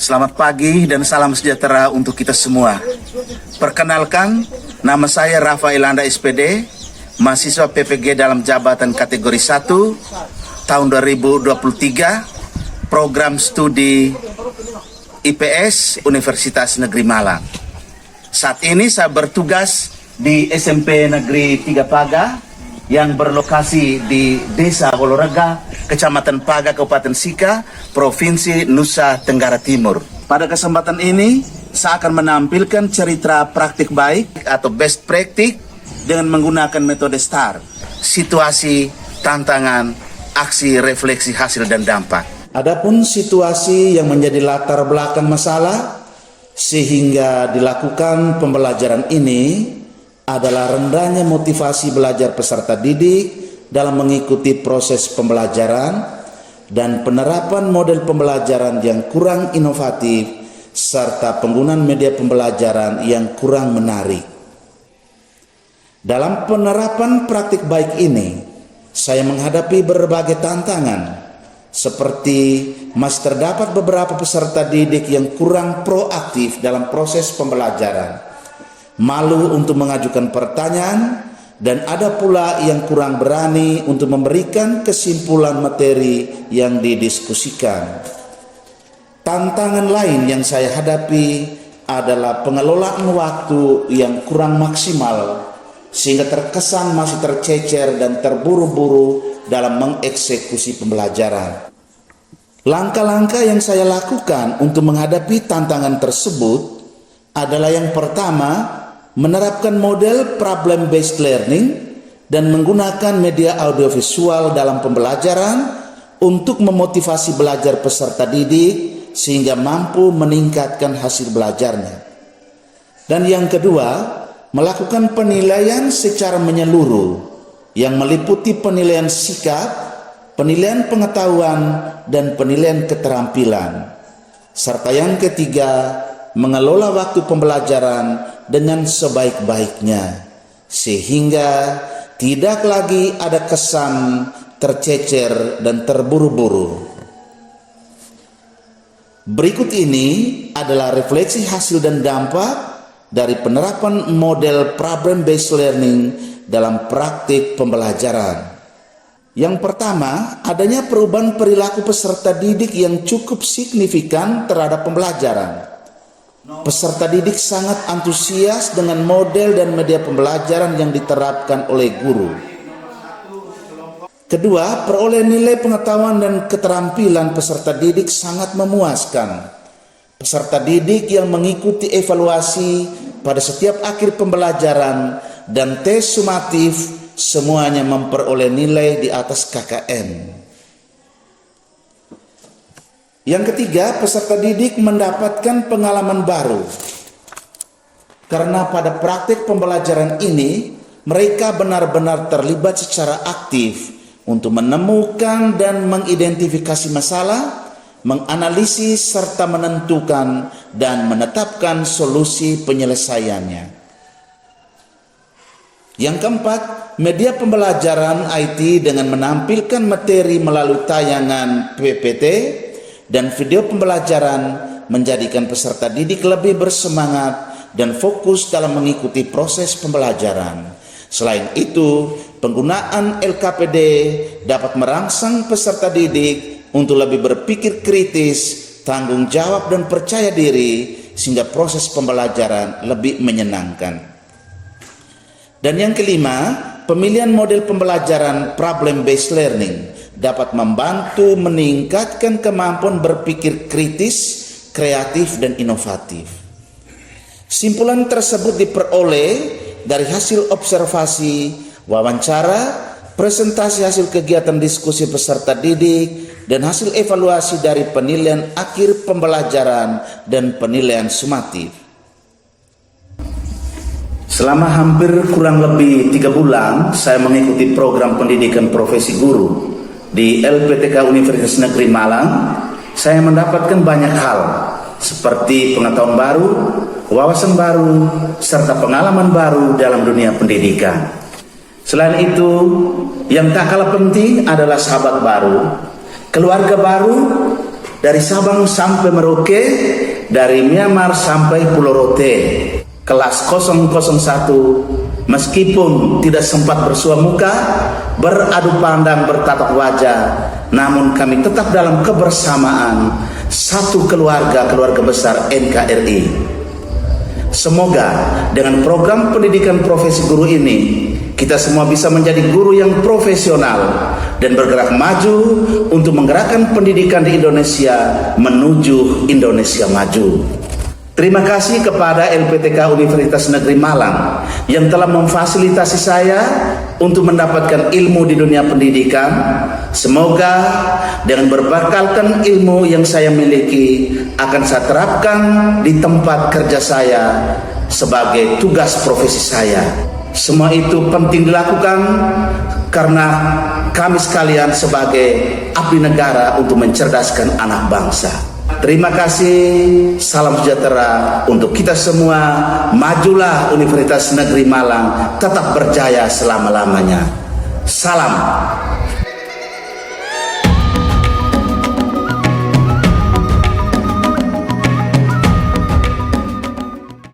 Selamat pagi dan salam sejahtera untuk kita semua. Perkenalkan, nama saya Rafael Anda SPD, mahasiswa PPG dalam jabatan kategori 1 tahun 2023, program studi IPS Universitas Negeri Malang. Saat ini saya bertugas di SMP Negeri 3 Paga yang berlokasi di Desa Wolorega, Kecamatan Paga, Kabupaten Sika, Provinsi Nusa Tenggara Timur. Pada kesempatan ini, saya akan menampilkan cerita praktik baik atau best practice dengan menggunakan metode STAR, situasi, tantangan, aksi, refleksi, hasil, dan dampak. Adapun situasi yang menjadi latar belakang masalah sehingga dilakukan pembelajaran ini adalah rendahnya motivasi belajar peserta didik dalam mengikuti proses pembelajaran dan penerapan model pembelajaran yang kurang inovatif serta penggunaan media pembelajaran yang kurang menarik. Dalam penerapan praktik baik ini, saya menghadapi berbagai tantangan seperti masih terdapat beberapa peserta didik yang kurang proaktif dalam proses pembelajaran, malu untuk mengajukan pertanyaan, dan ada pula yang kurang berani untuk memberikan kesimpulan materi yang didiskusikan. Tantangan lain yang saya hadapi adalah pengelolaan waktu yang kurang maksimal, sehingga terkesan masih tercecer dan terburu-buru dalam mengeksekusi pembelajaran. Langkah-langkah yang saya lakukan untuk menghadapi tantangan tersebut adalah yang pertama, menerapkan model problem-based learning dan menggunakan media audiovisual dalam pembelajaran untuk memotivasi belajar peserta didik sehingga mampu meningkatkan hasil belajarnya. Dan yang kedua, melakukan penilaian secara menyeluruh yang meliputi penilaian sikap, penilaian pengetahuan, dan penilaian keterampilan. Serta yang ketiga, mengelola waktu pembelajaran dengan sebaik-baiknya sehingga tidak lagi ada kesan tercecer dan terburu-buru. Berikut ini adalah refleksi hasil dan dampak dari penerapan model problem-based learning dalam praktik pembelajaran. Yang pertama, adanya perubahan perilaku peserta didik yang cukup signifikan terhadap pembelajaran. Peserta didik sangat antusias dengan model dan media pembelajaran yang diterapkan oleh guru. Kedua, peroleh nilai pengetahuan dan keterampilan peserta didik sangat memuaskan. Peserta didik yang mengikuti evaluasi pada setiap akhir pembelajaran dan tes sumatif semuanya memperoleh nilai di atas KKM. Yang ketiga, peserta didik mendapatkan pengalaman baru. Karena pada praktik pembelajaran ini, mereka benar-benar terlibat secara aktif untuk menemukan dan mengidentifikasi masalah, menganalisis serta menentukan dan menetapkan solusi penyelesaiannya. Yang keempat, media pembelajaran IT dengan menampilkan materi melalui tayangan PPT dan video pembelajaran menjadikan peserta didik lebih bersemangat dan fokus dalam mengikuti proses pembelajaran. Selain itu, penggunaan LKPD dapat merangsang peserta didik untuk lebih berpikir kritis, tanggung jawab, dan percaya diri sehingga proses pembelajaran lebih menyenangkan. Dan yang kelima, pemilihan model pembelajaran problem-based learning dapat membantu meningkatkan kemampuan berpikir kritis, kreatif, dan inovatif. Simpulan tersebut diperoleh dari hasil observasi, wawancara, presentasi hasil kegiatan diskusi peserta didik, dan hasil evaluasi dari penilaian akhir pembelajaran dan penilaian sumatif. Selama hampir kurang lebih 3 bulan, saya mengikuti program pendidikan profesi guru di LPTK Universitas Negeri Malang. Saya mendapatkan banyak hal seperti pengetahuan baru, wawasan baru, serta pengalaman baru dalam dunia pendidikan. Selain itu, yang tak kalah penting adalah sahabat baru, keluarga baru, dari Sabang sampai Merauke, dari Myanmar sampai Pulau Rote. Kelas 001 meskipun tidak sempat bersua muka, beradu pandang, bertatap wajah, namun kami tetap dalam kebersamaan satu keluarga besar NKRI. Semoga dengan program pendidikan profesi guru ini, kita semua bisa menjadi guru yang profesional dan bergerak maju untuk menggerakkan pendidikan di Indonesia menuju Indonesia maju. Terima kasih kepada LPTK Universitas Negeri Malang yang telah memfasilitasi saya untuk mendapatkan ilmu di dunia pendidikan. Semoga dengan berbakalkan ilmu yang saya miliki akan saya terapkan di tempat kerja saya sebagai tugas profesi saya. Semua itu penting dilakukan karena kami sekalian sebagai abdi negara untuk mencerdaskan anak bangsa. Terima kasih, salam sejahtera untuk kita semua. Majulah Universitas Negeri Malang, tetap berjaya selama-lamanya. Salam.